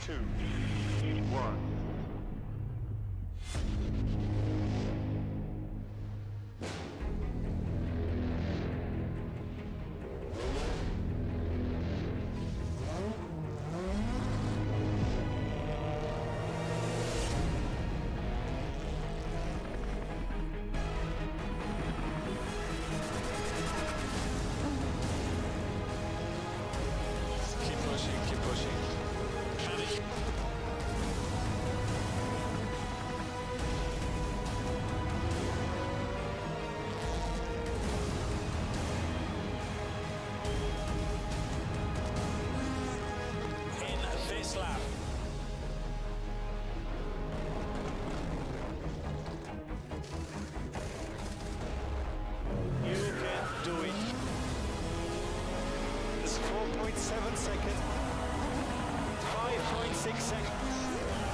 2, 1. Keep pushing. In this lap. You can do it. It's 4.7 seconds. 5.6 seconds.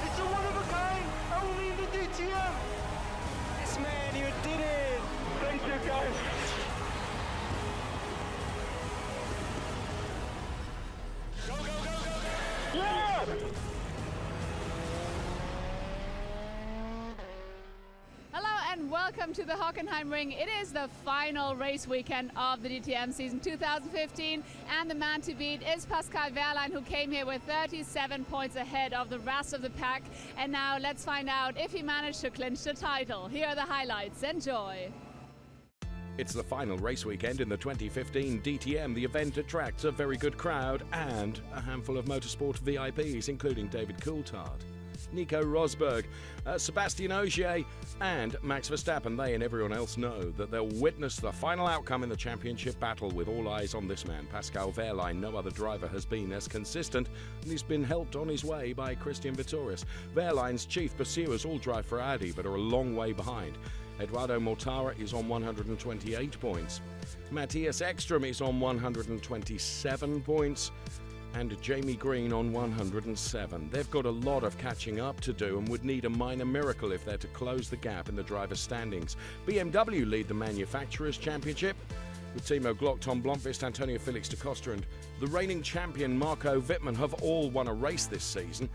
It's a one of a kind, only in the DTM. Yes, man, you did it. Thank you, guys. Go, go, go, go, go. Yeah! Hello and welcome to the Hockenheim Ring. It is the final race weekend of the DTM season 2015, and the man to beat is Pascal Wehrlein, who came here with 37 points ahead of the rest of the pack. And now let's find out if he managed to clinch the title. Here are the highlights. Enjoy. It's the final race weekend in the 2015 DTM. The event attracts a very good crowd and a handful of motorsport VIPs, including David Coulthard, Nico Rosberg, Sebastian Ogier and Max Verstappen. They and everyone else know that they'll witness the final outcome in the championship battle, with all eyes on this man, Pascal Wehrlein. No other driver has been as consistent, and he's been helped on his way by Christian Vittorius. Wehrlein's chief pursuers all drive for Audi, but are a long way behind. Eduardo Mortara is on 128 points. Matthias Ekstrom is on 127 points. And Jamie Green on 107. They've got a lot of catching up to do and would need a minor miracle if they're to close the gap in the driver's standings. BMW lead the Manufacturers' Championship, with Timo Glock, Tom Blomqvist, Antonio Felix da Costa and the reigning champion Marco Wittmann have all won a race this season.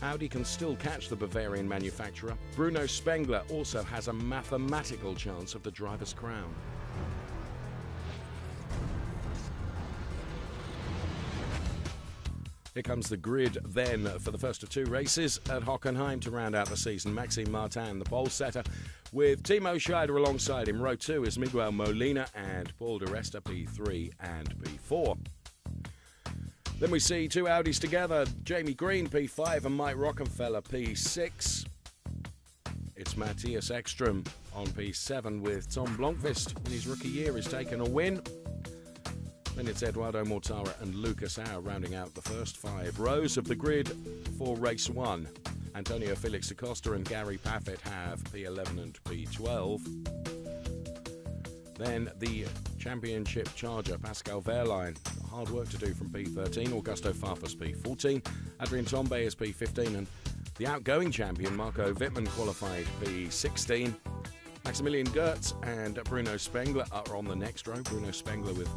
Audi can still catch the Bavarian manufacturer. Bruno Spengler also has a mathematical chance of the driver's crown. Here comes the grid then for the first of two races at Hockenheim to round out the season. Maxime Martin, the pole setter, with Timo Scheider alongside him. Row 2 is Miguel Molina and Paul di Resta, P3 and P4. Then we see two Audis together, Jamie Green, P5, and Mike Rockenfeller, P6. It's Matthias Ekstrom on P7, with Tom Blomqvist in his rookie year has taken a win. Then it's Eduardo Mortara and Lucas Au rounding out the first 5 rows of the grid for race 1. Antonio Felix da Costa and Gary Paffett have P11 and P12. Then the championship charger, Pascal Wehrlein, hard work to do from P13. Augusto Farfus, P14. Adrien Tombe is P15. And the outgoing champion, Marco Wittmann, qualified P16. Maximilian Gertz and Bruno Spengler are on the next row. Bruno Spengler with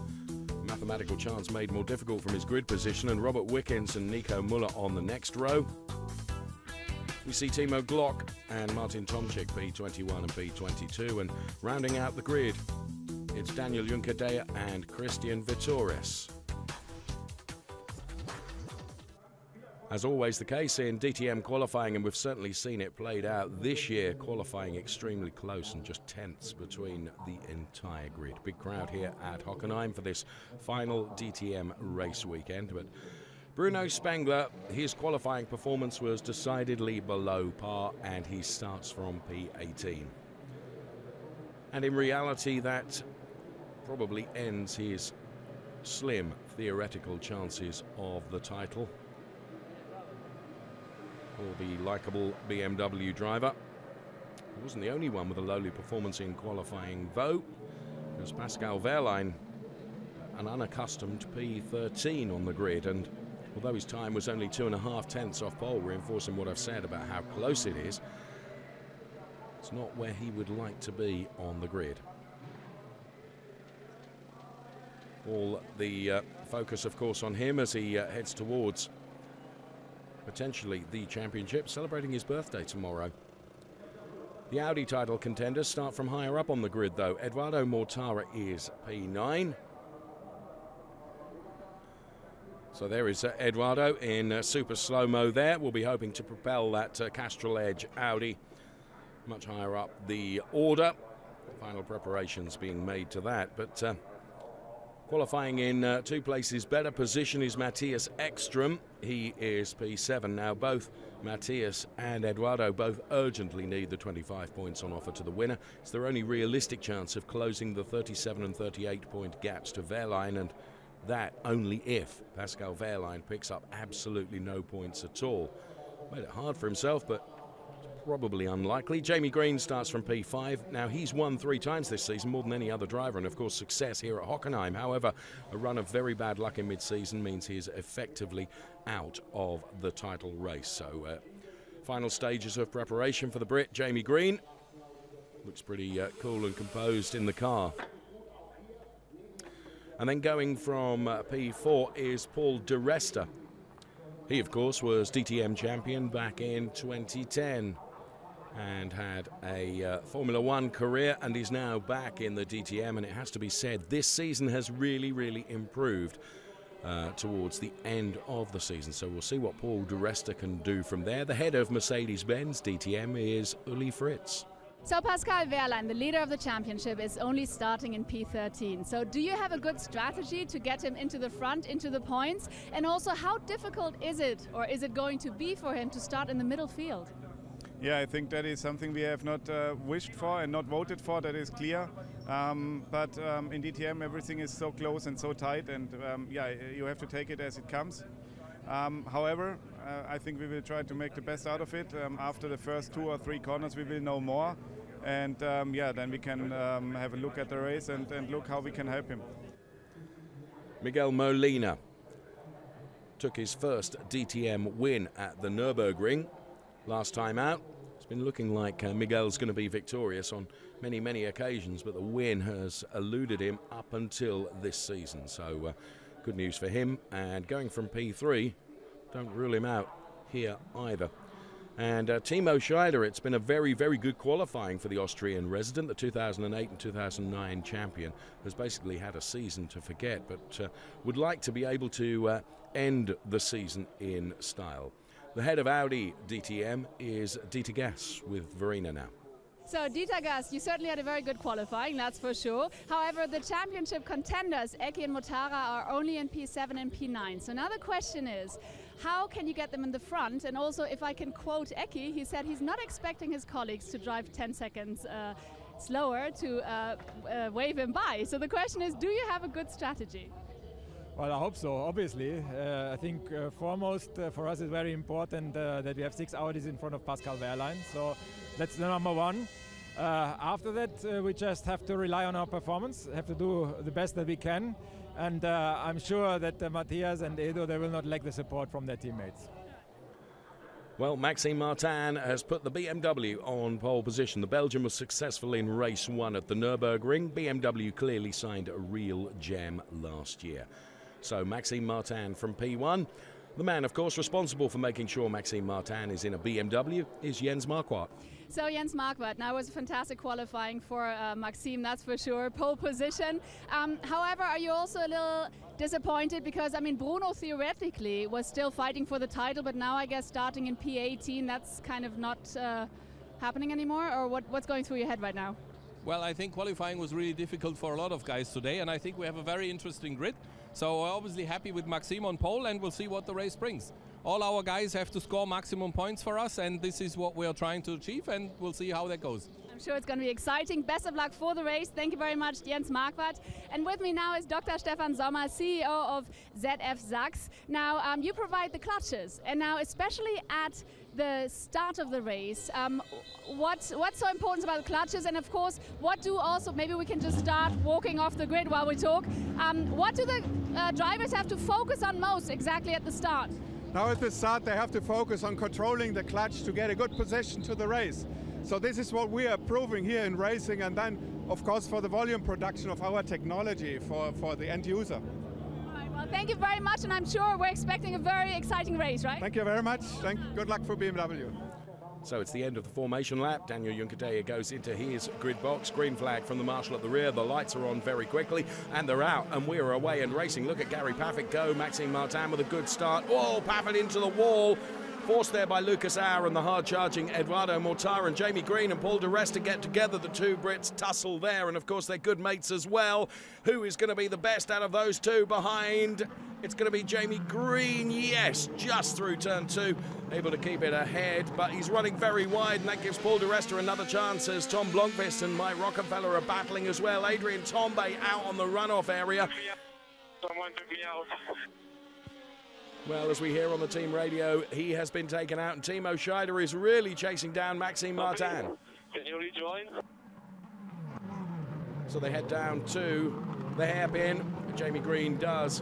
mathematical chance made more difficult from his grid position, and Robert Wickens and Nico Muller on the next row. We see Timo Glock and Martin Tomczyk, P21 and P22, and rounding out the grid, it's Daniel Juncadella and Christian Vittorius. As always the case in DTM qualifying, and we've certainly seen it played out this year, qualifying extremely close and just tenths between the entire grid. Big crowd here at Hockenheim for this final DTM race weekend. But Bruno Spengler, his qualifying performance was decidedly below par, and he starts from P18. And in reality, that probably ends his slim theoretical chances of the title. For the likeable BMW driver. He wasn't the only one with a lowly performance in qualifying, though. It was Pascal Wehrlein, an unaccustomed P13 on the grid, and although his time was only 2.5 tenths off pole, reinforcing what I've said about how close it is, it's not where he would like to be on the grid. All the focus, of course, on him as he heads towards potentially the championship, celebrating his birthday tomorrow. The Audi title contenders start from higher up on the grid, though. Eduardo Mortara is P9. So there is Eduardo in super slow-mo there. We'll be hoping to propel that Castrol Edge Audi much higher up the order. Final preparations being made to that. But qualifying in 2 places better position is Matthias Ekstrom. He is P7 now. Both Matthias and Eduardo both urgently need the 25 points on offer to the winner. It's their only realistic chance of closing the 37 and 38 point gaps to Wehrlein, and that only if Pascal Wehrlein picks up absolutely no points at all. Made it hard for himself, but probably unlikely. Jamie Green starts from P5. Now, he's won 3 times this season, more than any other driver, and of course success here at Hockenheim. However, a run of very bad luck in mid-season means he is effectively out of the title race. So final stages of preparation for the Brit, Jamie Green. Looks pretty cool and composed in the car. And then going from P4 is Paul de Resta. He, of course, was DTM champion back in 2010 and had a Formula One career, and is now back in the DTM. And it has to be said, this season has really, really improved towards the end of the season. So we'll see what Paul de Resta can do from there. The head of Mercedes-Benz DTM is Uli Fritz. So Pascal Wehrlein, the leader of the championship, is only starting in P13. So do you have a good strategy to get him into the front, into the points? And also, how difficult is it, or is it going to be for him to start in the middle field? Yeah, I think that is something we have not wished for and not voted for, that is clear. But in DTM everything is so close and so tight, and yeah, you have to take it as it comes. However, I think we will try to make the best out of it. After the first 2 or 3 corners we will know more, and yeah, then we can have a look at the race and look how we can help him. Miguel Molina took his first DTM win at the Nürburgring last time out. It's been looking like Miguel's going to be victorious on many, many occasions, but the win has eluded him up until this season. So good news for him. And going from P3, don't rule him out here either. And Timo Scheider, it's been a very, very good qualifying for the Austrian resident. The 2008 and 2009 champion has basically had a season to forget, but would like to be able to end the season in style. The head of Audi DTM is Dieter Gass with Verena now. So Dieter Gass, you certainly had a very good qualifying, that's for sure. However, the championship contenders, Eki and Mortara, are only in P7 and P9. So now the question is, how can you get them in the front? And also, if I can quote Eki, he said he's not expecting his colleagues to drive 10 seconds slower to wave him by. So the question is, do you have a good strategy? Well, I hope so, obviously. I think foremost for us it's very important that we have 6 Audis in front of Pascal Wehrlein. So that's the number one. After that, we just have to rely on our performance, have to do the best that we can. And I'm sure that Matthias and Edo, they will not lack the support from their teammates. Well, Maxime Martin has put the BMW on pole position. The Belgian was successful in race 1 at the Nürburgring. BMW clearly signed a real gem last year. So Maxime Martin from P1. The man, of course, responsible for making sure Maxime Martin is in a BMW is Jens Marquardt. So Jens Marquardt, now was a fantastic qualifying for Maxime, that's for sure, pole position. However, are you also a little disappointed because, I mean, Bruno theoretically was still fighting for the title, but now I guess starting in P18, that's kind of not happening anymore, or what's going through your head right now? Well, I think qualifying was really difficult for a lot of guys today, and I think we have a very interesting grid. So we're obviously happy with Maxime on pole, and we'll see what the race brings. All our guys have to score maximum points for us, and this is what we are trying to achieve, and we'll see how that goes. I'm sure it's going to be exciting. Best of luck for the race. Thank you very much, Jens Marquardt. And with me now is Dr. Stefan Sommer, CEO of ZF Sachs. Now, you provide the clutches, and now especially at the start of the race, what's so important about the clutches, and of course, what do also, maybe we can just start walking off the grid while we talk, what do the drivers have to focus on most exactly at the start? Now at the start they have to focus on controlling the clutch to get a good position to the race. So this is what we are proving here in racing, and then of course for the volume production of our technology for the end user. Well, thank you very much, and I'm sure we're expecting a very exciting race, right? Thank you very much. Good luck for BMW. So it's the end of the formation lap. Daniel Juncadella goes into his grid box. Green flag from the marshal at the rear. The lights are on very quickly, and they're out, and we're away and racing. Look at Gary Paffett go. Maxime Martin with a good start. Oh, Paffett into the wall. Forced there by Lucas Auer and the hard-charging Eduardo Mortara, and Jamie Green and Paul di Resta get together. The two Brits tussle there, and of course they're good mates as well. Who is going to be the best out of those two behind? It's going to be Jamie Green, yes, just through turn 2, able to keep it ahead, but he's running very wide, and that gives Paul di Resta another chance as Tom Blomqvist and Mike Rockefeller are battling as well. Adrian Tombe out on the runoff area. Someone took me out. Well, as we hear on the team radio, he has been taken out, and Timo Scheider is really chasing down Maxime Martin. Can you rejoin? So they head down to the hairpin. Jamie Green does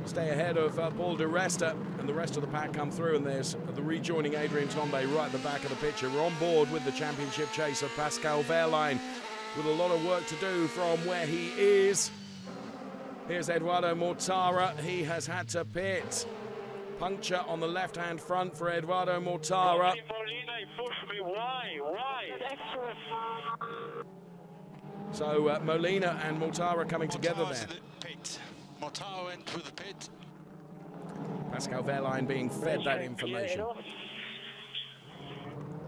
stay ahead of Paul di Resta, and the rest of the pack come through, and there's the rejoining Adrian Tombe right at the back of the picture. We're on board with the championship chaser Pascal Wehrlein with a lot of work to do from where he is. Here's Eduardo Mortara. He has had to pit. Puncture on the left-hand front for Eduardo Mortara. So Molina and Mortara coming together there. Mortara went through the pit. Pascal Wehrlein being fed that information.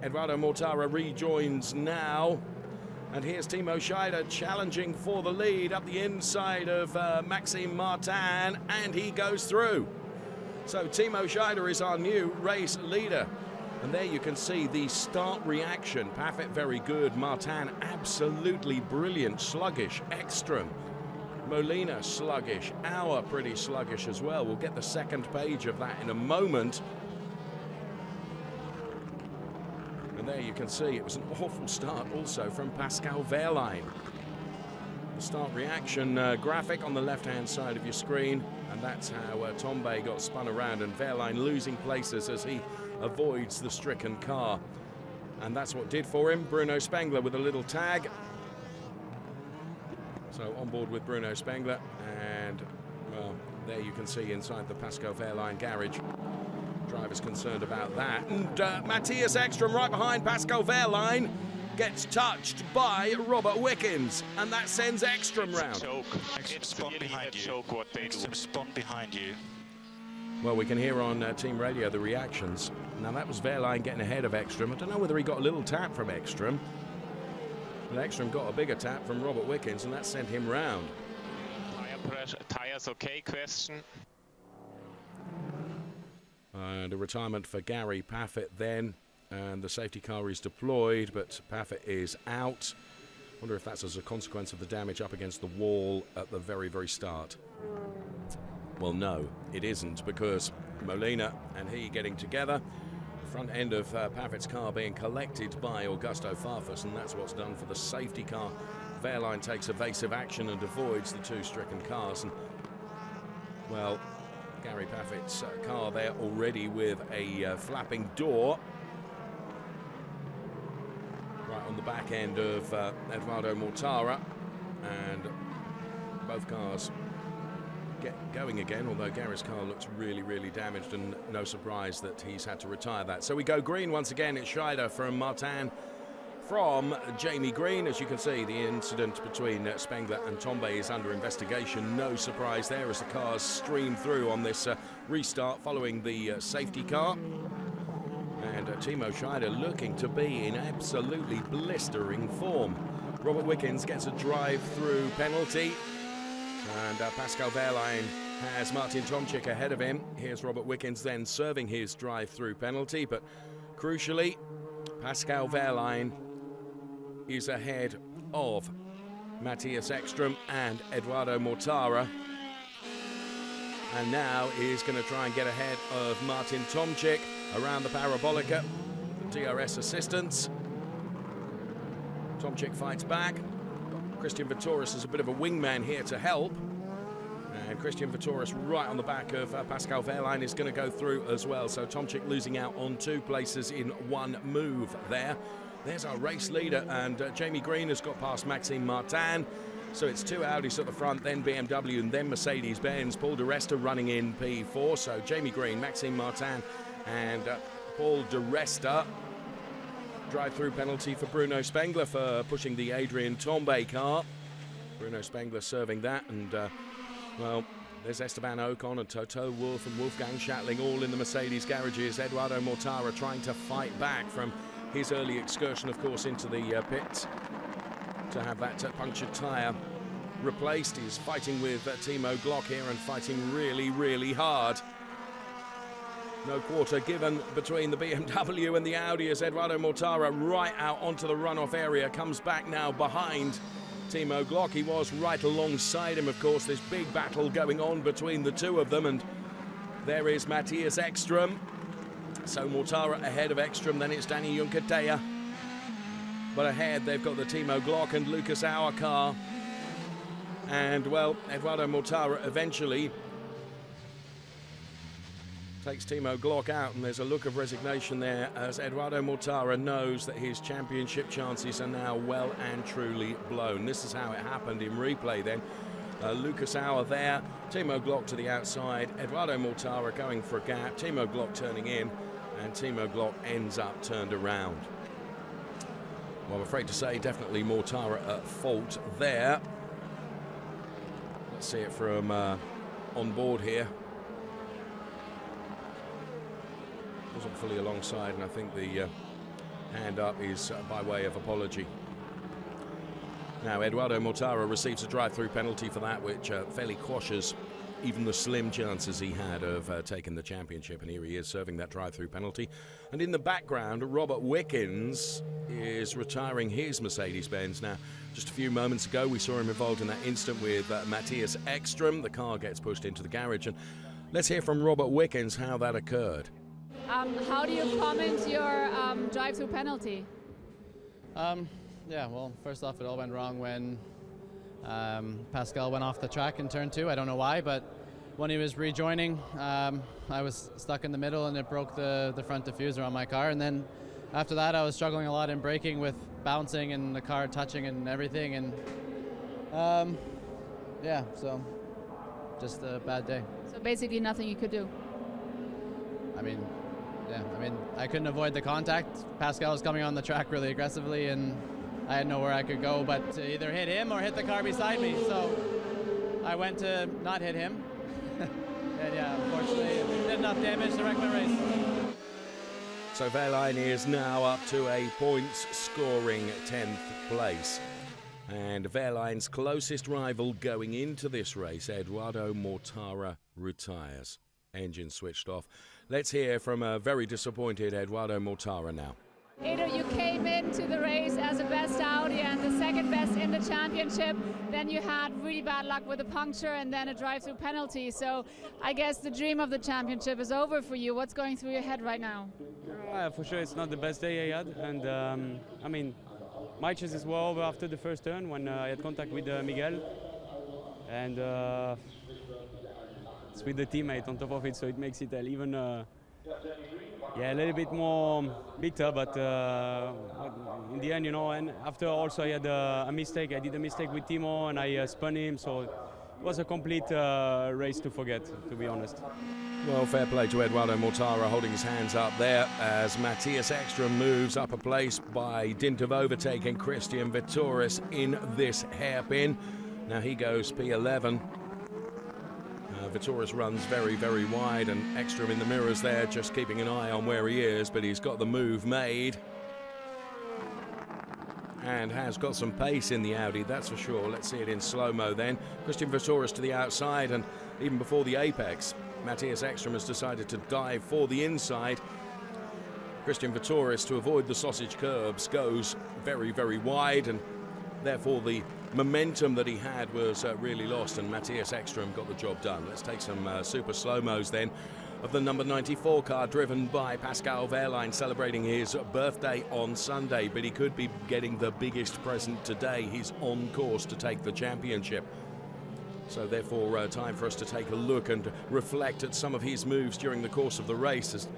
Eduardo Mortara rejoins now. And here's Timo Scheider challenging for the lead up the inside of Maxime Martin, and he goes through. So Timo Scheider is our new race leader. And there you can see the start reaction. Paffett very good, Martin absolutely brilliant, sluggish, Ekstrom, Molina sluggish, Auer pretty sluggish as well. We'll get the second page of that in a moment. And there you can see it was an awful start also from Pascal Wehrlein. The start reaction graphic on the left-hand side of your screen, and that's how Tombe got spun around, and Wehrlein losing places as he avoids the stricken car. And that's what did for him. Bruno Spengler with a little tag. So on board with Bruno Spengler, and well, there you can see inside the Pascal Wehrlein garage. Driver's concerned about that. And Matthias Ekstrom right behind Pascal Wehrlein gets touched by Robert Wickens, and that sends Ekstrom round. It's spun behind you. Ekstrom spun behind you. Well, we can hear on team radio the reactions. Now that was Wehrlein getting ahead of Ekstrom. I don't know whether he got a little tap from Ekstrom, but Ekstrom got a bigger tap from Robert Wickens, and that sent him round. Tires okay question. And a retirement for Gary Paffett then, and the safety car is deployed, but Paffett is out. Wonder if that's as a consequence of the damage up against the wall at the very, very start. Well, no, it isn't, because Molina and he getting together, front end of Paffett's car being collected by Augusto Farfus, and that's what's done for the safety car. Wehrlein takes evasive action and avoids the two stricken cars, and well, Gary Paffett's car there already with a flapping door right on the back end of Eduardo Mortara, and both cars get going again, although Gary's car looks really, really damaged, and no surprise that he's had to retire that. So we go green once again. It's Scheider from Martin from Jamie Green. As you can see, the incident between Spengler and Tombe is under investigation. No surprise there as the cars stream through on this restart following the safety car. And Timo Scheider looking to be in absolutely blistering form. Robert Wickens gets a drive-through penalty, and Pascal Wehrlein has Martin Tomczyk ahead of him. Here's Robert Wickens then serving his drive-through penalty, but crucially, Pascal Wehrlein is ahead of Matthias Ekstrom and Eduardo Mortara, and now is going to try and get ahead of Martin Tomczyk around the Parabolica. The DRS assistance. Tomczyk fights back. Christian Vittoris is a bit of a wingman here to help, and Christian Vittoris right on the back of Pascal Wehrlein is going to go through as well. So Tomczyk losing out on 2 places in 1 move there. There's our race leader, and Jamie Green has got past Maxime Martin. So it's two Audis at the front, then BMW, and then Mercedes-Benz. Paul di Resta running in P4. So Jamie Green, Maxime Martin, and Paul di Resta. Drive-through penalty for Bruno Spengler for pushing the Adrian Tombe car. Bruno Spengler serving that, and well, there's Esteban Ocon and Toto Wolff and Wolfgang Schattling all in the Mercedes garages. Eduardo Mortara trying to fight back from his early excursion, of course, into the pits to have that punctured tyre replaced. He's fighting with Timo Glock here and fighting really, really hard. No quarter given between the BMW and the Audi as Eduardo Mortara right out onto the runoff area. Comes back now behind Timo Glock. He was right alongside him, of course. This big battle going on between the two of them. And there is Matthias Ekström. So Mortara ahead of Ekström. Then it's Danny Juncker-Deya. But ahead they've got the Timo Glock and Lucas Auer car. And, well, Eduardo Mortara eventually takes Timo Glock out, and there's a look of resignation there as Eduardo Mortara knows that his championship chances are now well and truly blown. This is how it happened in replay then. Lucas Auer there, Timo Glock to the outside, Eduardo Mortara going for a gap, Timo Glock turning in, and Timo Glock ends up turned around. Well, I'm afraid to say definitely Mortara at fault there. Let's see it from on board here. Wasn't fully alongside, and I think the hand up is by way of apology. Now Eduardo Mortara receives a drive-through penalty for that, which fairly quashes even the slim chances he had of taking the championship, and here he is serving that drive-through penalty. And in the background, Robert Wickens is retiring his Mercedes-Benz. Now, just a few moments ago, we saw him involved in that incident with Matthias Ekström. The car gets pushed into the garage, and let's hear from Robert Wickens how that occurred. How do you comment your drive-through penalty? Yeah, well, first off, it all went wrong when Pascal went off the track in turn 2. I don't know why, but when he was rejoining, I was stuck in the middle and it broke the front diffuser on my car. And then after that, I was struggling a lot in braking with bouncing and the car touching and everything. And yeah, so just a bad day. So basically nothing you could do? I mean, yeah, I couldn't avoid the contact. Pascal was coming on the track really aggressively and I had nowhere I could go but to either hit him or hit the car beside me. So I went to not hit him. And yeah, unfortunately, it did enough damage to wreck my race. So Wehrlein is now up to a points-scoring 10th place. And Wehrlein's closest rival going into this race, Eduardo Mortara, retires. Engine switched off. Let's hear from a very disappointed Eduardo Mortara now. Edo, you came into the race as the best Audi and the second best in the championship. Then you had really bad luck with a puncture and then a drive-through penalty. So I guess the dream of the championship is over for you. What's going through your head right now? For sure, it's not the best day I had. And I mean, my chances were over after the first turn when I had contact with Miguel. And it's with the teammate on top of it, so it makes it even yeah, a little bit more bitter, but in the end, you know, and after also I had a mistake. I did a mistake with Timo and I spun him, so it was a complete race to forget, to be honest. Well, fair play to Eduardo Mortara holding his hands up there as Matthias Ekström moves up a place by dint of overtaking Christian Vittoris in this hairpin. Now he goes P11. Vittoris runs very, very wide, and Ekström in the mirrors there just keeping an eye on where he is, but he's got the move made and has got some pace in the Audi, that's for sure. Let's see it in slow-mo then. Christian Vittoris to the outside, and even before the apex, Matthias Ekström has decided to dive for the inside. Christian Vittoris, to avoid the sausage curbs, goes very, very wide, and therefore the momentum that he had was really lost, and Matthias Ekström got the job done. Let's take some super slow-mos then of the number 94 car driven by Pascal Wehrlein, celebrating his birthday on Sunday, but he could be getting the biggest present today. He's on course to take the championship. So therefore time for us to take a look and reflect at some of his moves during the course of the race, as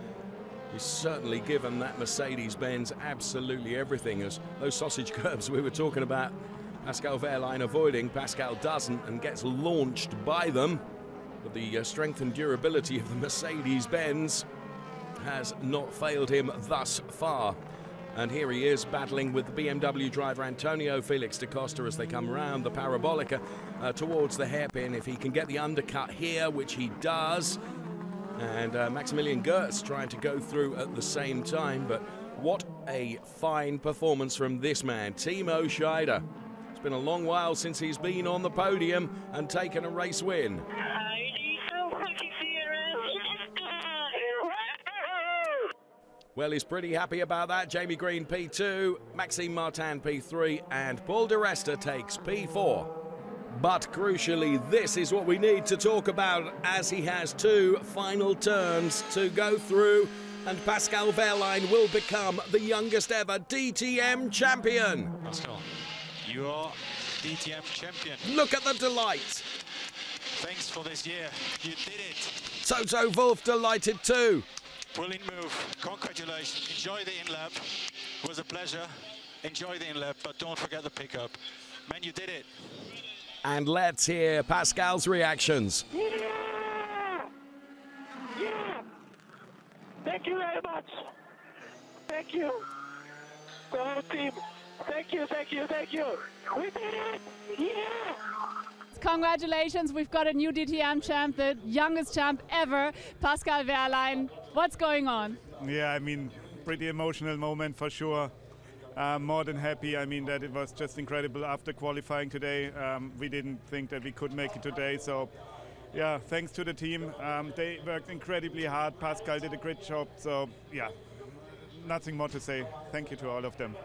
he's certainly given that Mercedes-Benz absolutely everything. As those sausage curbs we were talking about, Pascal Wehrlein avoiding. Pascal doesn't and gets launched by them. But the strength and durability of the Mercedes-Benz has not failed him thus far. And here he is battling with the BMW driver Antonio Felix da Costa as they come round the Parabolica towards the hairpin. If he can get the undercut here, which he does. And Maximilian Gertz trying to go through at the same time. But what a fine performance from this man, Timo Scheider. It's been a long while since he's been on the podium and taken a race win. Well, he's pretty happy about that. Jamie Green P2, Maxime Martin P3, and Paul di Resta takes P4. But crucially, this is what we need to talk about as he has 2 final turns to go through, and Pascal Wehrlein will become the youngest ever DTM champion. Pascal, you are DTM champion. Look at the delight. Thanks for this year. You did it. Toto Wolff delighted too. Brilliant move. Congratulations. Enjoy the in-lap. It was a pleasure. Enjoy the in-lap, but don't forget the pickup. Man, you did it. And let's hear Pascal's reactions. Yeah! Yeah! Thank you very much. Thank you. The whole team. Thank you, thank you, thank you. We did it! Yeah! Congratulations, we've got a new DTM champ, the youngest champ ever, Pascal Wehrlein. What's going on? Yeah, I mean, pretty emotional moment for sure. More than happy. I mean, that it was just incredible after qualifying today. We didn't think that we could make it today, so yeah, thanks to the team. They worked incredibly hard. Pascal did a great job, so yeah, nothing more to say. Thank you to all of them.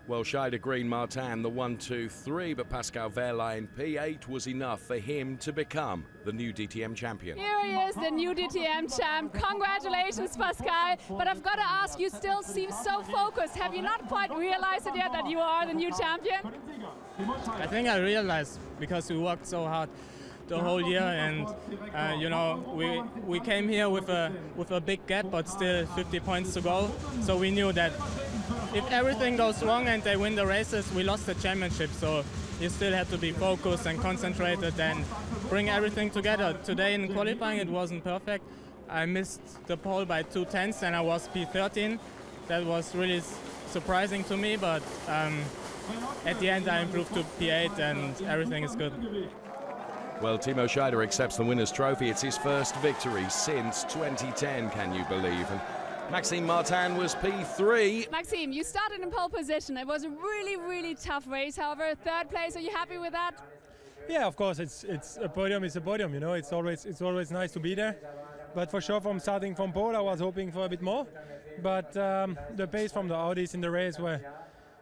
Well, Scheider, Green, Martin, the 1, 2, 3, but Pascal Wehrlein P8 was enough for him to become the new DTM champion. Here he is, the new DTM champ. Congratulations, Pascal. But I've got to ask, you still seem so focused. Have you not quite realized it yet that you are the new champion? I think I realized because we worked so hard the whole year, and you know, we came here with a big gap, but still 50 points to go. So we knew that if everything goes wrong and they win the races, we lost the championship. So you still have to be focused and concentrated and bring everything together. Today in qualifying it wasn't perfect. I missed the pole by 2/10 and I was P13. That was really surprising to me, but at the end I improved to P8 and everything is good. Well, Timo Scheider accepts the winner's trophy. It's his first victory since 2010, can you believe? And Maxime Martin was P3. Maxime, you started in pole position. It was a really, really tough race. However, 3rd place, are you happy with that? Yeah, of course. It's a podium. It's a podium. You know, it's always nice to be there. But for sure, from starting from pole, I was hoping for a bit more. But the pace from the Audis in the race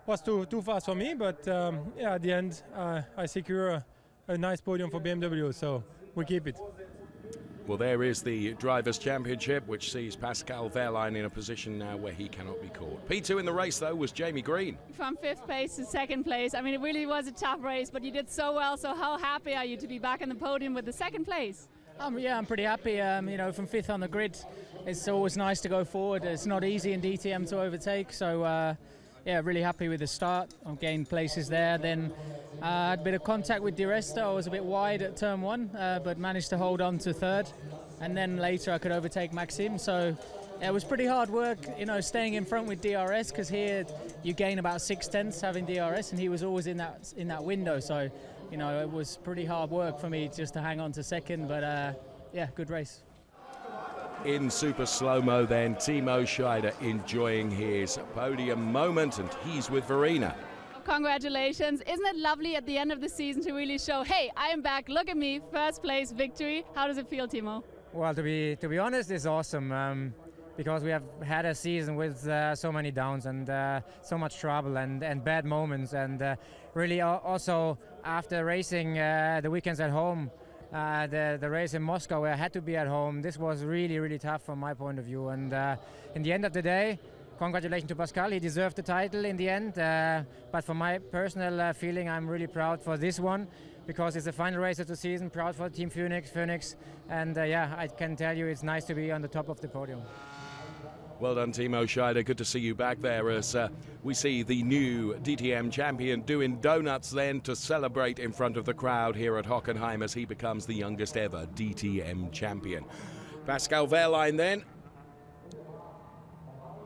was too fast for me. But yeah, at the end, I secure a nice podium for BMW. So we keep it. Well, there is the Drivers' Championship, which sees Pascal Wehrlein in a position now where he cannot be caught. P2 in the race, though, was Jamie Green. From 5th place to 2nd place. I mean, it really was a tough race, but you did so well. So how happy are you to be back on the podium with the 2nd place? Yeah, I'm pretty happy. You know, from 5th on the grid, it's always nice to go forward. It's not easy in DTM to overtake. So, yeah, really happy with the start. I gained places there. Then I had a bit of contact with di Resta. I was a bit wide at turn 1, but managed to hold on to 3rd. And then later I could overtake Maxime. So it was pretty hard work, you know, staying in front with DRS, because here you gain about 6/10 having DRS, and he was always in that window. So, you know, it was pretty hard work for me just to hang on to 2nd. But yeah, good race. In super slow-mo then, Timo Scheider enjoying his podium moment, and he's with Verena. Congratulations. Isn't it lovely at the end of the season to really show, hey, I am back, look at me, 1st place victory. How does it feel, Timo? Well, to be honest, it's awesome because we have had a season with so many downs and so much trouble and bad moments, and really also after racing the weekends at home, the race in Moscow where I had to be at home, this was really, really tough from my point of view. And in the end of the day, congratulations to Pascal. He deserved the title in the end. But for my personal feeling, I'm really proud for this one because it's the final race of the season. Proud for Team Phoenix. And yeah, I can tell you it's nice to be on the top of the podium. Well done, Timo Scheider. Good to see you back there as we see the new DTM champion doing donuts then to celebrate in front of the crowd here at Hockenheim as he becomes the youngest ever DTM champion. Pascal Wehrlein then.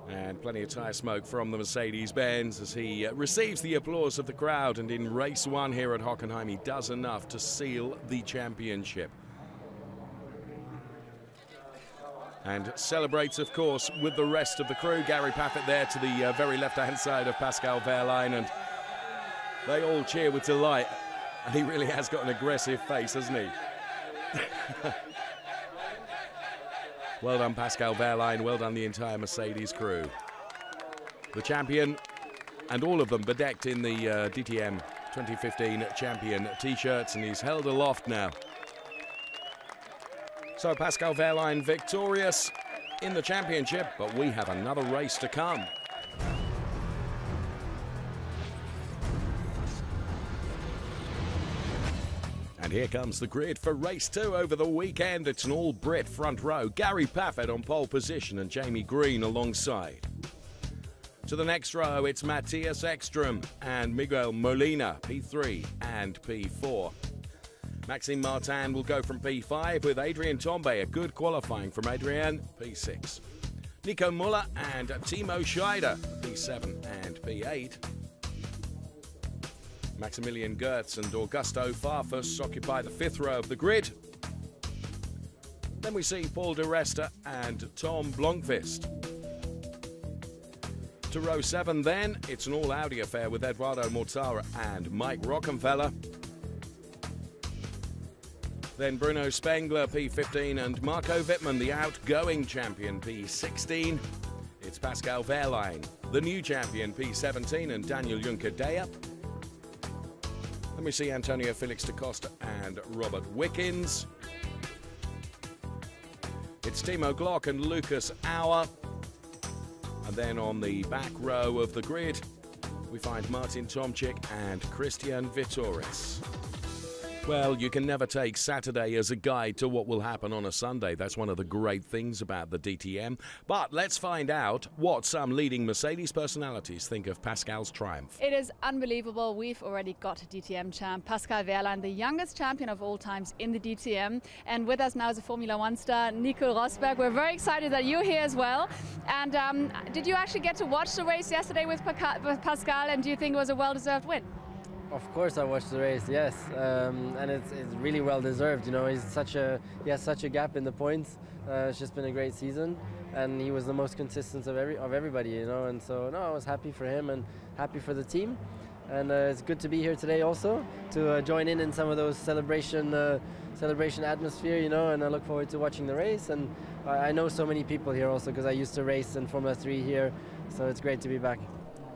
And plenty of tyre smoke from the Mercedes-Benz as he receives the applause of the crowd. And in race one here at Hockenheim, he does enough to seal the championship. And celebrates, of course, with the rest of the crew. Gary Paffett there to the very left-hand side of Pascal Wehrlein, and they all cheer with delight. And he really has got an aggressive face, hasn't he? Well done, Pascal Wehrlein. Well done, the entire Mercedes crew. The champion, and all of them bedecked in the DTM 2015 champion T-shirts, and he's held aloft now. So Pascal Wehrlein victorious in the championship, but we have another race to come. And here comes the grid for race 2 over the weekend. It's an all-Brit front row. Gary Paffett on pole position and Jamie Green alongside. To the next row, it's Matthias Ekström and Miguel Molina, P3 and P4. Maxime Martin will go from P5 with Adrien Tombe, a good qualifying from Adrien, P6. Nico Müller and Timo Scheider, P7 and P8. Maximilian Goertz and Augusto Farfus occupy the 5th row of the grid. Then we see Paul de Resta and Tom Blomqvist. To row 7 then, it's an all-Audi affair with Eduardo Mortara and Mike Rockenfeller. Then Bruno Spengler, P15, and Marco Wittmann, the outgoing champion, P16. It's Pascal Wehrlein, the new champion, P17, and Daniel Juncker-Deyer. Then we see Antonio Felix da Costa and Robert Wickens. It's Timo Glock and Lucas Auer. And then on the back row of the grid, we find Martin Tomczyk and Christian Vitoris. Well, you can never take Saturday as a guide to what will happen on a Sunday. That's one of the great things about the DTM. But let's find out what some leading Mercedes personalities think of Pascal's triumph. It is unbelievable. We've already got a DTM champ, Pascal Wehrlein, the youngest champion of all times in the DTM. And with us now is a Formula One star, Nico Rosberg. We're very excited that you're here as well. And did you actually get to watch the race yesterday with Pascal? And do you think it was a well-deserved win? Of course I watched the race, yes, and it's really well deserved. You know, he has such a gap in the points. It's just been a great season, and he was the most consistent of everybody. You know, and so no, I was happy for him and happy for the team, and it's good to be here today also to join in some of those celebration atmosphere. You know, and I look forward to watching the race. And I know so many people here also because I used to race in Formula 3 here, so it's great to be back.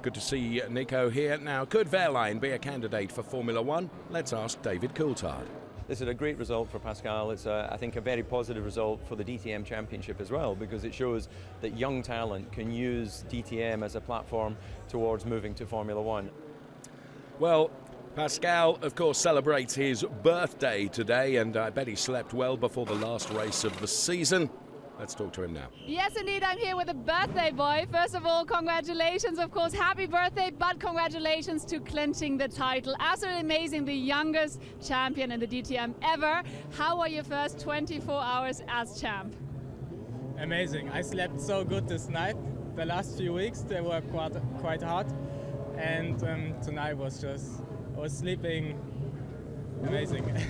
Good to see Nico here. Now, could Wehrlein be a candidate for Formula One? Let's ask David Coulthard. This is a great result for Pascal. It's, I think, a very positive result for the DTM Championship as well, because it shows that young talent can use DTM as a platform towards moving to Formula One. Well, Pascal, of course, celebrates his birthday today, and I bet he slept well before the last race of the season. Let's talk to him now. Yes, indeed, I'm here with a birthday boy. First of all, congratulations, of course, happy birthday, but congratulations to clinching the title. Absolutely amazing, the youngest champion in the DTM ever. How were your first 24 hours as champ? Amazing. I slept so good this night. The last few weeks, they were quite hard. And tonight I was sleeping amazing.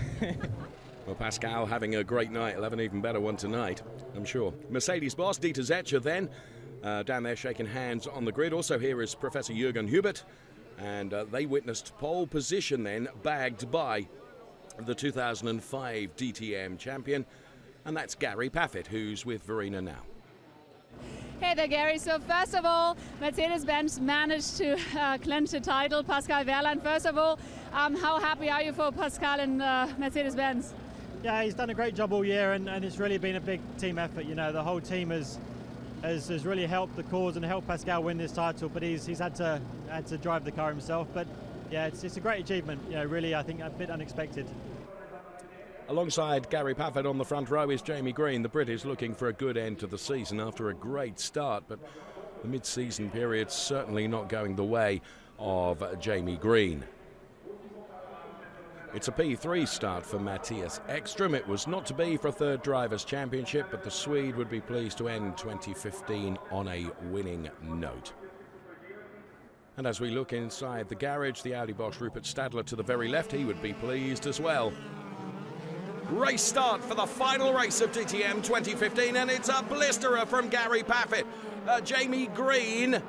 Well, Pascal having a great night. He'll have an even better one tonight, I'm sure. Mercedes boss Dieter Zetscher then down there shaking hands on the grid. Also here is Professor Jürgen Hubert, and they witnessed pole position then bagged by the 2005 DTM champion, and that's Gary Paffett, who's with Verena now. Hey there, Gary. So first of all, Mercedes-Benz managed to clinch the title. Pascal Wehrlein, first of all, how happy are you for Pascal and Mercedes-Benz? Yeah, he's done a great job all year, and it's really been a big team effort. You know, the whole team has really helped the cause and helped Pascal win this title. But he's had to drive the car himself. But yeah, it's a great achievement. You know, really, I think a bit unexpected. Alongside Gary Paffett on the front row is Jamie Green. The Brit is looking for a good end to the season after a great start, but the mid-season period certainly not going the way of Jamie Green. It's a P3 start for Matthias Ekström. It was not to be for a third Drivers' Championship, but the Swede would be pleased to end 2015 on a winning note. And as we look inside the garage, the Audi Bosch Rupert Stadler to the very left, he would be pleased as well. Race start for the final race of DTM 2015, and it's a blisterer from Gary Paffett. Jamie Green,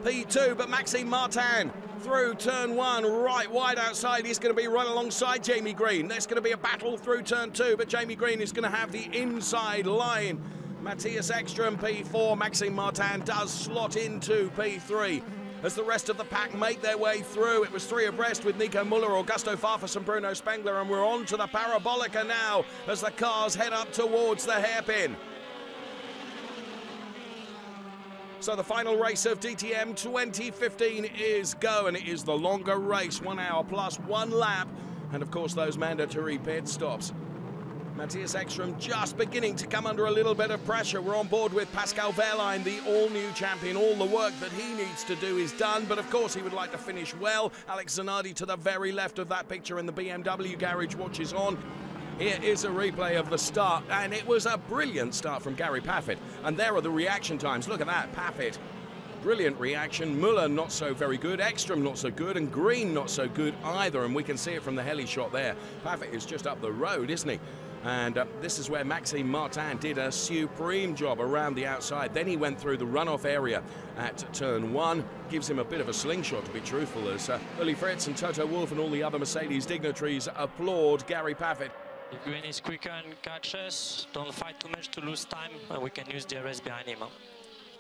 P2, but Maxime Martin through turn 1, right wide outside. He's going to be right alongside Jamie Green. There's going to be a battle through turn 2, but Jamie Green is going to have the inside line. Matthias Ekström, P4. Maxime Martin does slot into P3. As the rest of the pack make their way through, it was 3 abreast with Nico Muller, Augusto Farfus and Bruno Spengler, and we're on to the Parabolica now as the cars head up towards the hairpin. So the final race of DTM 2015 is go, and it is the longer race, 1 hour plus 1 lap, and of course those mandatory pit stops. Matthias Ekström just beginning to come under a little bit of pressure. We're on board with Pascal Wehrlein, the all-new champion. All the work that he needs to do is done, but of course he would like to finish well. Alex Zanardi to the very left of that picture in the BMW garage watches on. Here is a replay of the start, and it was a brilliant start from Gary Paffett. And there are the reaction times. Look at that, Paffett. Brilliant reaction. Muller not so very good, Ekström not so good, and Green not so good either. And we can see it from the heli shot there. Paffett is just up the road, isn't he? And this is where Maxime Martin did a supreme job around the outside. Then he went through the runoff area at turn 1. Gives him a bit of a slingshot, to be truthful, as Uli Fritz and Toto Wolff and all the other Mercedes dignitaries applaud Gary Paffett. If Green is quicker and catches, don't fight too much to lose time, and we can use DRS behind him.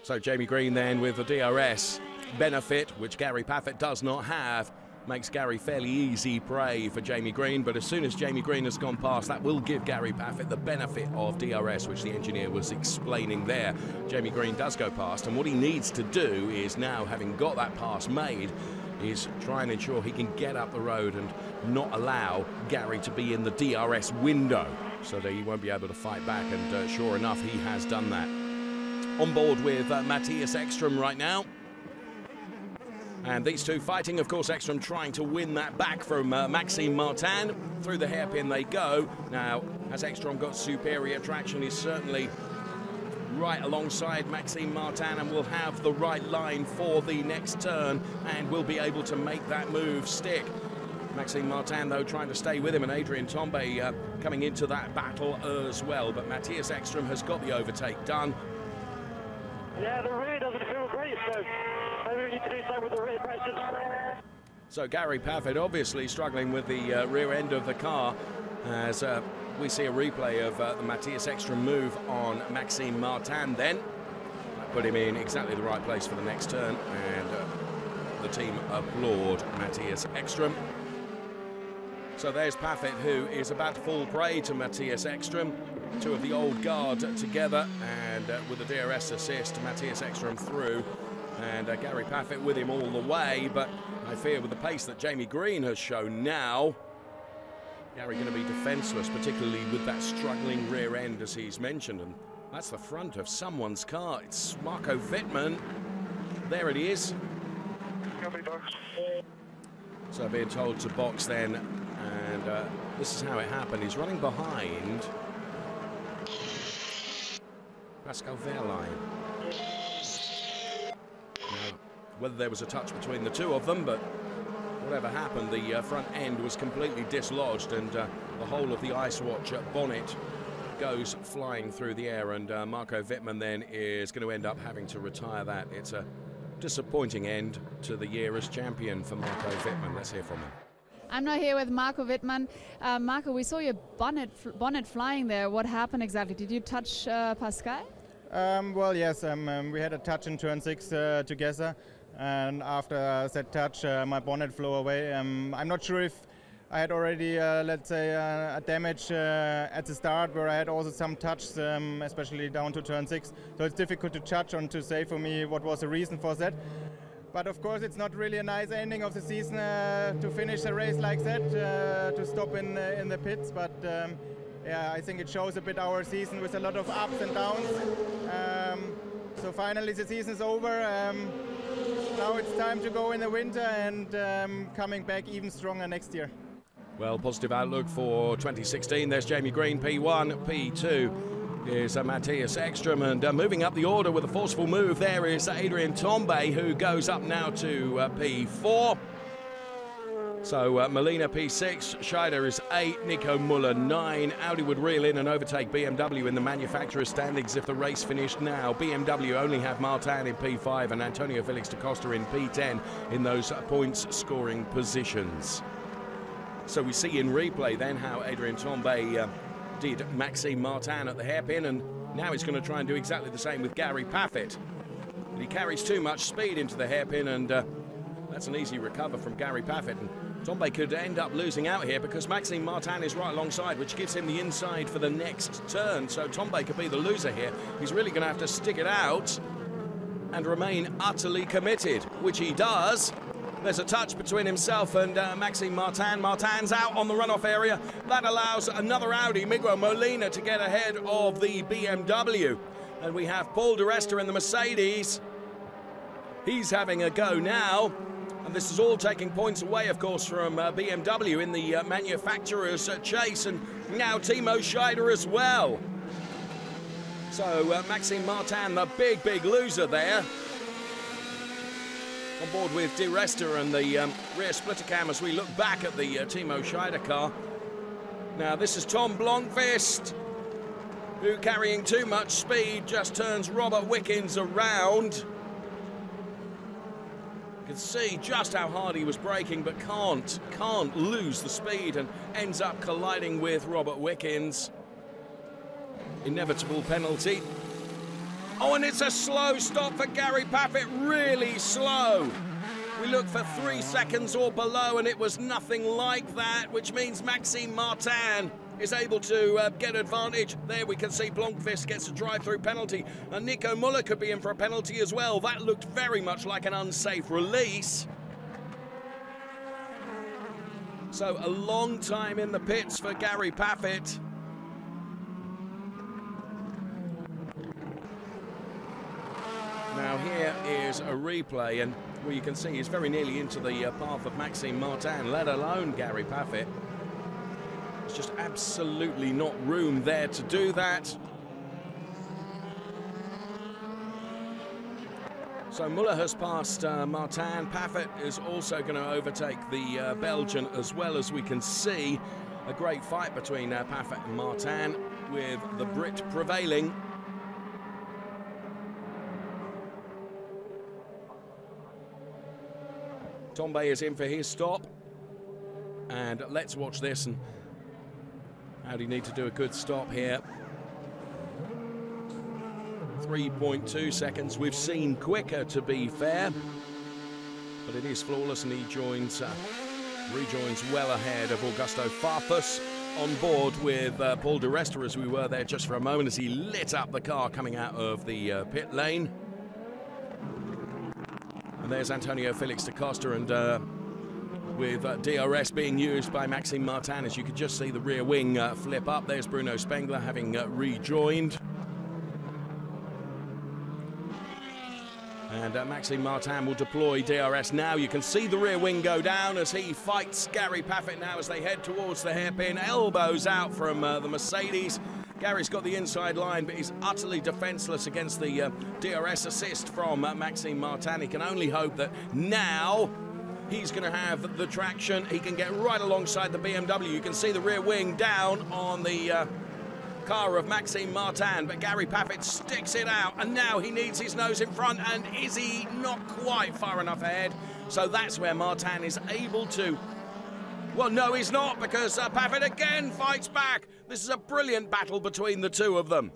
So Jamie Green then with the DRS benefit, which Gary Paffett does not have, makes Gary fairly easy prey for Jamie Green. But as soon as Jamie Green has gone past, that will give Gary Paffett the benefit of DRS, which the engineer was explaining there. Jamie Green does go past, and what he needs to do is now, having got that pass made, is try and ensure he can get up the road and not allow Gary to be in the DRS window, so that he won't be able to fight back, and sure enough, he has done that. On board with Matthias Ekström right now. And these two fighting, of course, Ekström trying to win that back from Maxime Martin. Through the hairpin they go. Now, has Ekström got superior traction? He's certainly right alongside Maxime Martin and will have the right line for the next turn and will be able to make that move stick. Maxime Martin, though, trying to stay with him, and Adrian Tombe coming into that battle as well. But Matthias Ekström has got the overtake done. Yeah, the rear doesn't feel great, so maybe we need to do something with the rear pressures. So Gary Paffett obviously struggling with the rear end of the car as we see a replay of the Matthias Ekström move on Maxime Martin then. That put him in exactly the right place for the next turn, and the team applaud Matthias Ekström. So there's Paffett, who is about to fall prey to Matthias Ekström. Two of the old guard together, and with a DRS assist, Matthias Ekström through, and Gary Paffett with him all the way. But I fear with the pace that Jamie Green has shown now, Gary going to be defenceless, particularly with that struggling rear end, as he's mentioned. And that's the front of someone's car. It's Marco Wittmann. There it is. So being told to box then, and this is how it happened. He's running behind Pascal Wehrlein. Now, whether there was a touch between the two of them, but whatever happened, the front end was completely dislodged, and the whole of the Ice Watch bonnet goes flying through the air, and Marco Wittmann then is going to end up having to retire that. It's a disappointing end to the year as champion for Marco Wittmann. Let's hear from him. I'm now here with Marco Wittmann. Marco, we saw your bonnet flying there. What happened exactly? Did you touch Pascal? Well, yes, we had a touch in turn 6 together, and after that touch, my bonnet flew away. I'm not sure if I had already, let's say, a damage at the start, where I had also some touch, especially down to turn 6. So it's difficult to judge and to say for me what was the reason for that. But of course, it's not really a nice ending of the season to finish a race like that, to stop in the pits. But yeah, I think it shows a bit our season with a lot of ups and downs. So finally the season is over. Now it's time to go in the winter and coming back even stronger next year. Well, positive outlook for 2016. There's Jamie Green, P1, P2 is Matthias Ekstrom, and moving up the order with a forceful move there is Adrian Tombe, who goes up now to P4. So Molina P6, Scheider is 8, Nico Muller 9. Audi would reel in and overtake BMW in the manufacturer's standings if the race finished now. BMW only have Martin in P5 and Antonio Felix da Costa in P10 in those points scoring positions. So we see in replay then how Adrian Tombe did Maxime Martin at the hairpin, and now he's going to try and do exactly the same with Gary Paffett. But he carries too much speed into the hairpin, and that's an easy recover from Gary Paffett. And Tombe could end up losing out here because Maxime Martin is right alongside, which gives him the inside for the next turn. So Tombe could be the loser here. He's really going to have to stick it out and remain utterly committed, which he does. There's a touch between himself and Maxime Martin. Martin's out on the runoff area. That allows another Audi, Miguel Molina, to get ahead of the BMW. And we have Paul di Resta in the Mercedes. He's having a go now. And this is all taking points away, of course, from BMW in the manufacturer's chase. And now Timo Scheider as well. So Maxime Martin, the big loser there. On board with di Resta and the rear splitter cam as we look back at the Timo Scheider car. Now this is Tom Blomqvist, who, carrying too much speed, just turns Robert Wickens around. You can see just how hard he was braking, but can't lose the speed and ends up colliding with Robert Wickens. Inevitable penalty. Oh, and it's a slow stop for Gary Paffett, really slow. We look for 3 seconds or below, and it was nothing like that, which means Maxime Martin is able to get advantage. There we can see Blomqvist gets a drive-through penalty, and Nico Muller could be in for a penalty as well. That looked very much like an unsafe release. So a long time in the pits for Gary Paffett. Now here is a replay, and where you can see he's very nearly into the path of Maxime Martin, let alone Gary Paffett. There's just absolutely not room there to do that. So Muller has passed Martin. Paffett is also going to overtake the Belgian as well, as we can see. A great fight between Paffett and Martin, with the Brit prevailing. Tombe is in for his stop, and let's watch this. And Audi need to do a good stop here. 3.2 seconds. We've seen quicker, to be fair, but it is flawless, and he rejoins well ahead of Augusto Farfus, on board with Paul di Resta, as we were there just for a moment as he lit up the car coming out of the pit lane. And there's Antonio Felix da Costa, and with DRS being used by Maxime Martin, as you could just see the rear wing flip up. There's Bruno Spengler having rejoined. And Maxime Martin will deploy DRS now. You can see the rear wing go down as he fights Gary Paffett now as they head towards the hairpin. Elbows out from the Mercedes. Gary's got the inside line, but he's utterly defenseless against the DRS assist from Maxime Martin. He can only hope that now he's going to have the traction. He can get right alongside the BMW. You can see the rear wing down on the car of Maxime Martin, but Gary Paffett sticks it out, and now he needs his nose in front, and is he not quite far enough ahead? So that's where Martin is able to... Well, no, he's not, because Paffett again fights back. This is a brilliant battle between the two of them.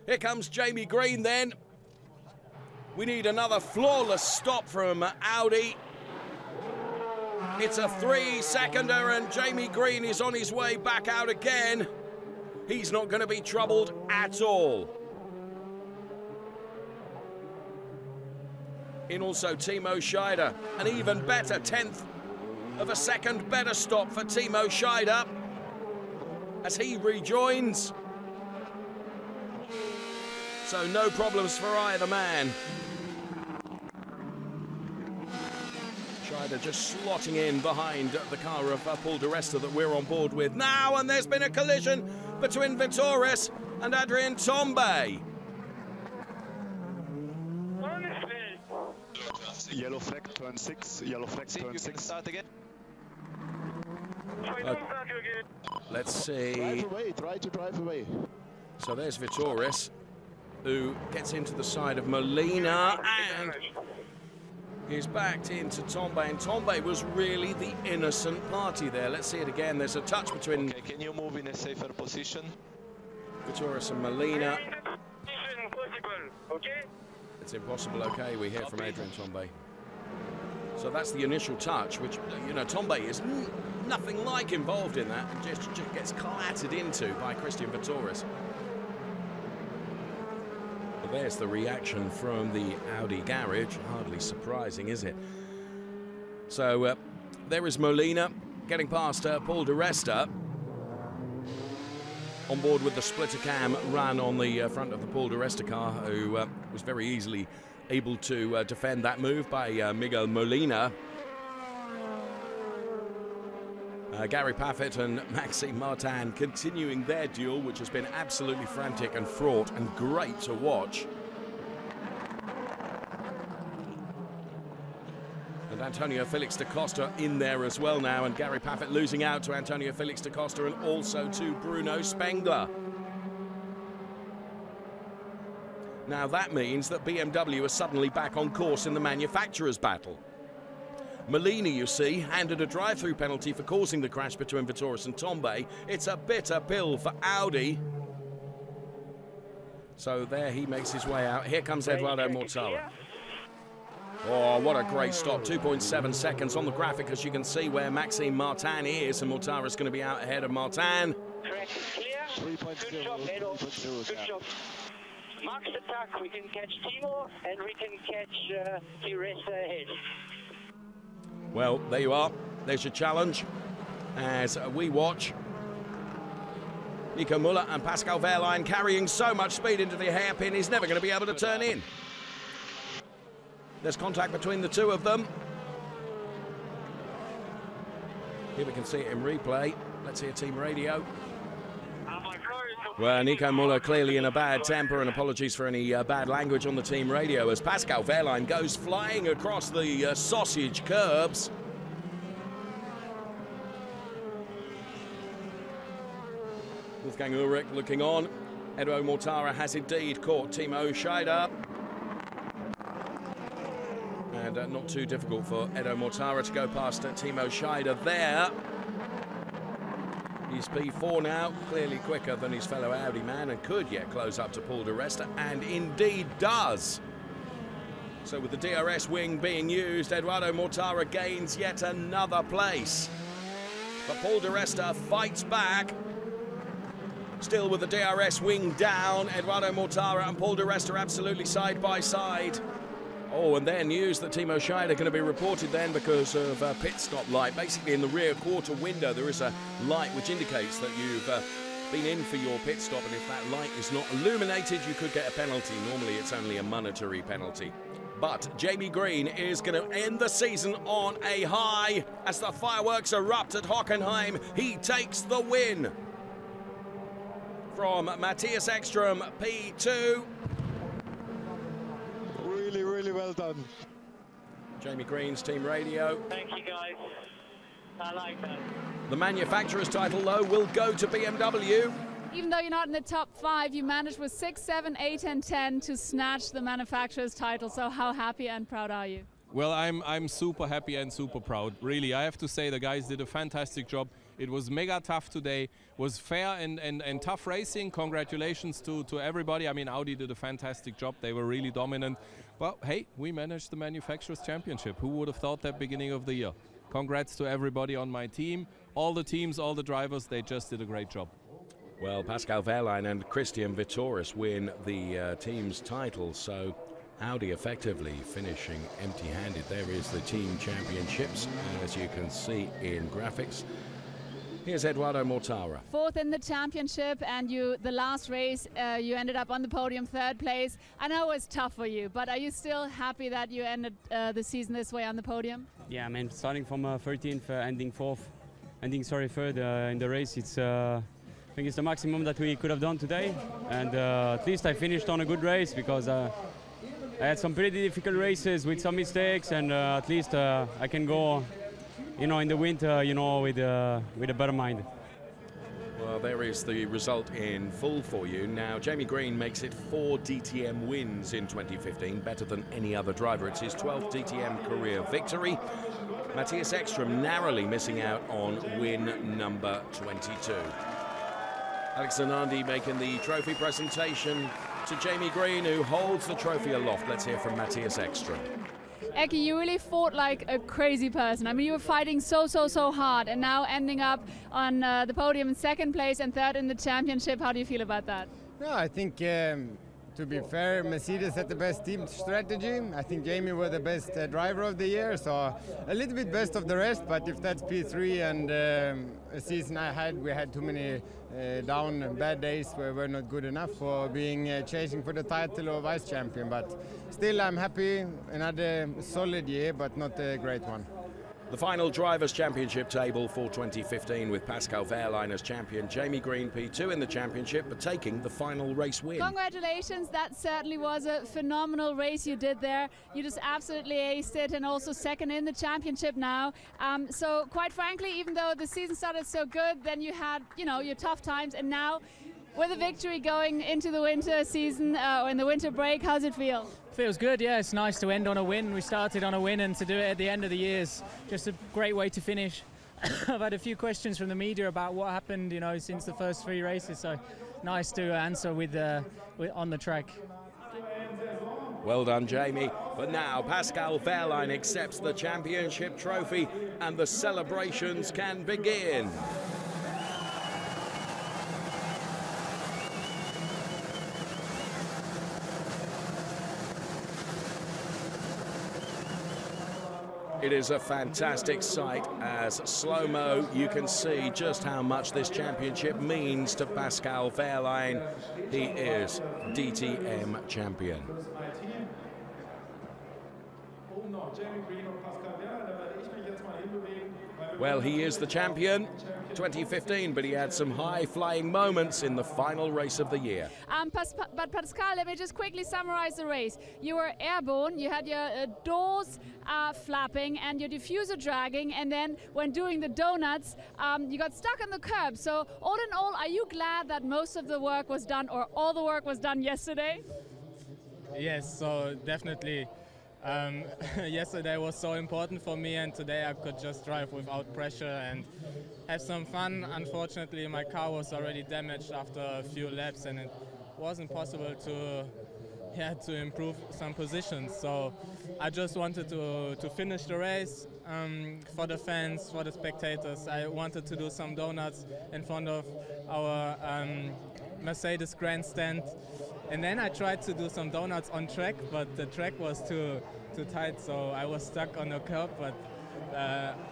Here comes Jamie Green then. We need another flawless stop from Audi. It's a 3-seconder, and Jamie Green is on his way back out again. He's not going to be troubled at all. In also Timo Scheider, an even better 10th of a second better stop for Timo Scheider. as he rejoins. So no problems for either man. Scheider just slotting in behind the car of Paul di Resta that we're on board with now, and there's been a collision between Vitoris and Adrien Tombe. Yellow flag, turn 6. Yellow flag, turn 6. Start again. Let's see. Drive away, try to drive away. So there's Vitoris, who gets into the side of Molina, and he's backed into Tombe, and Tombe was really the innocent party there. Let's see it again. There's a touch between... Okay, can you move in a safer position? Vitoris and Molina. It's impossible, okay, we hear from Adrien Tombe. So that's the initial touch, which, you know, Tombe is nothing like involved in that, and just gets clattered into by Christian Vitoris. But there's the reaction from the Audi garage. Hardly surprising, is it? So there is Molina getting past Paul di Resta. On board with the splitter cam run on the front of the Paul di Resta car, who was very easily able to defend that move by Miguel Molina. Gary Paffett and Maxime Martin continuing their duel, which has been absolutely frantic and fraught and great to watch. And Antonio Felix da Costa in there as well now, and Gary Paffett losing out to Antonio Felix da Costa and also to Bruno Spengler. Now that means that BMW are suddenly back on course in the manufacturers' battle. Molina, you see, handed a drive-through penalty for causing the crash between Vitoris and Tombe. It's a bitter pill for Audi. So there he makes his way out. Here comes Edoardo Mortara. Oh, what a great stop. 2.7 seconds on the graphic, as you can see where Maxime Martin is, and Mortara's going to be out ahead of Martin. Track is clear. 3.0. Good job, Edo. Good job. Max attack, we can catch Timo, and we can catch di Resta ahead. Well, there you are. There's your challenge as we watch Nico Müller and Pascal Wehrlein carrying so much speed into the hairpin, he's never going to be able to turn in. There's contact between the two of them. Here we can see it in replay. Let's hear team radio. Well, Nico Müller clearly in a bad temper, and apologies for any bad language on the team radio as Pascal Wehrlein goes flying across the sausage curbs. Wolfgang Ulrich looking on. Edo Mortara has indeed caught Timo Scheider. And not too difficult for Edo Mortara to go past Timo Scheider there. He's P4 now, clearly quicker than his fellow Audi man, and could yet close up to Paul di Resta, and indeed does. So with the DRS wing being used, Edoardo Mortara gains yet another place. But Paul di Resta fights back. Still with the DRS wing down, Edoardo Mortara and Paul di Resta absolutely side by side. Oh, and then news that Timo Scheider going to be reported then because of a pit stop light. Basically, in the rear quarter window, there is a light which indicates that you've been in for your pit stop, and if that light is not illuminated, you could get a penalty. Normally, it's only a monetary penalty. But Jamie Green is going to end the season on a high as the fireworks erupt at Hockenheim. He takes the win from Matthias Ekstrom, P2. Really well done. Jamie Green's team radio. Thank you, guys. I like that. The manufacturer's title, though, will go to BMW. Even though you're not in the top 5, you managed with 6, 7, 8 and 10 to snatch the manufacturer's title. So how happy and proud are you? Well, I'm super happy and super proud. Really, I have to say the guys did a fantastic job. It was mega tough today. It was fair and tough racing. Congratulations to everybody. I mean, Audi did a fantastic job. They were really dominant. Well, hey, we managed the Manufacturers' Championship. Who would have thought that beginning of the year? Congrats to everybody on my team. All the teams, all the drivers, they just did a great job. Well, Pascal Wehrlein and Christian Vitoris win the team's title, so Audi effectively finishing empty-handed. There is the team championships, as you can see in graphics. Here's Eduardo Mortara. Fourth in the championship, and the last race, you ended up on the podium, third place. I know it's tough for you, but are you still happy that you ended the season this way on the podium? Yeah, I mean, starting from 13th, ending third in the race, it's I think it's the maximum that we could have done today, and at least I finished on a good race because I had some pretty difficult races with some mistakes, and at least I can go, in the winter, with a better mind. Well, there is the result in full for you. Now, Jamie Green makes it 4 DTM wins in 2015, better than any other driver. It's his 12th DTM career victory. Matthias Ekstrom narrowly missing out on win number 22. Alex Zanandi making the trophy presentation to Jamie Green, who holds the trophy aloft. Let's hear from Matthias Ekstrom. Eki, you really fought like a crazy person. I mean, you were fighting so hard, and now ending up on the podium in second place and third in the championship. How do you feel about that? No, I think, to be fair, Mercedes had the best team strategy. I think Jamie was the best driver of the year, so a little bit best of the rest, but if that's P3 and a season we had too many down bad days where we're not good enough for being chasing for the title or vice champion, but still I'm happy. Another solid year, but not a great one. The final Drivers' Championship table for 2015 with Pascal Wehrlein as champion, Jamie Green P2 in the championship, but taking the final race win. Congratulations, that certainly was a phenomenal race you did there. You just absolutely aced it, and also second in the championship now. So quite frankly, even though the season started so good, then you had, your tough times, and now with a victory going into the winter season or in the winter break, how's it feel? Feels good, yeah. It's nice to end on a win. We started on a win, and to do it at the end of the year is just a great way to finish. I've had a few questions from the media about what happened, since the first 3 races. So nice to answer with on the track. Well done, Jamie. But now Pascal Wehrlein accepts the championship trophy, and the celebrations can begin. It is a fantastic sight. As slow-mo, you can see just how much this championship means to Pascal Wehrlein. He is DTM champion. Well, he is the champion 2015, but he had some high-flying moments in the final race of the year. But Pascal, let me just quickly summarize the race. You were airborne, you had your doors flapping and your diffuser dragging, and then when doing the donuts, you got stuck on the curb. So all in all, are you glad that most of the work was done, or all the work was done yesterday? Yes, so definitely. Yesterday was so important for me, and today I could just drive without pressure and have some fun. Unfortunately, my car was already damaged after a few laps, and it wasn't possible to improve some positions. So I just wanted to finish the race for the fans, for the spectators. I wanted to do some donuts in front of our Mercedes grandstand. And then I tried to do some donuts on track, but the track was too tight, so I was stuck on the curb, but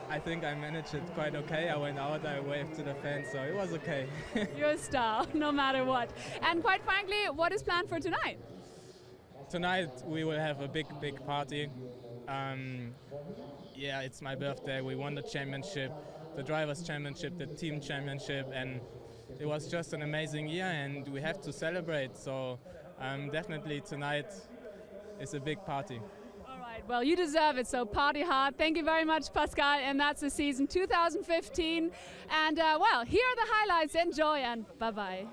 I think I managed it quite okay. I went out, I waved to the fans, so it was okay. You're a star, no matter what. And quite frankly, what is planned for tonight? Tonight we will have a big party. Yeah, it's my birthday. We won the championship, the Drivers' Championship, the Team Championship, and it was just an amazing year, and we have to celebrate. So definitely tonight is a big party. All right, well, you deserve it, so party hard. Thank you very much, Pascal, and that's the season 2015. And well, here are the highlights. Enjoy, and bye-bye.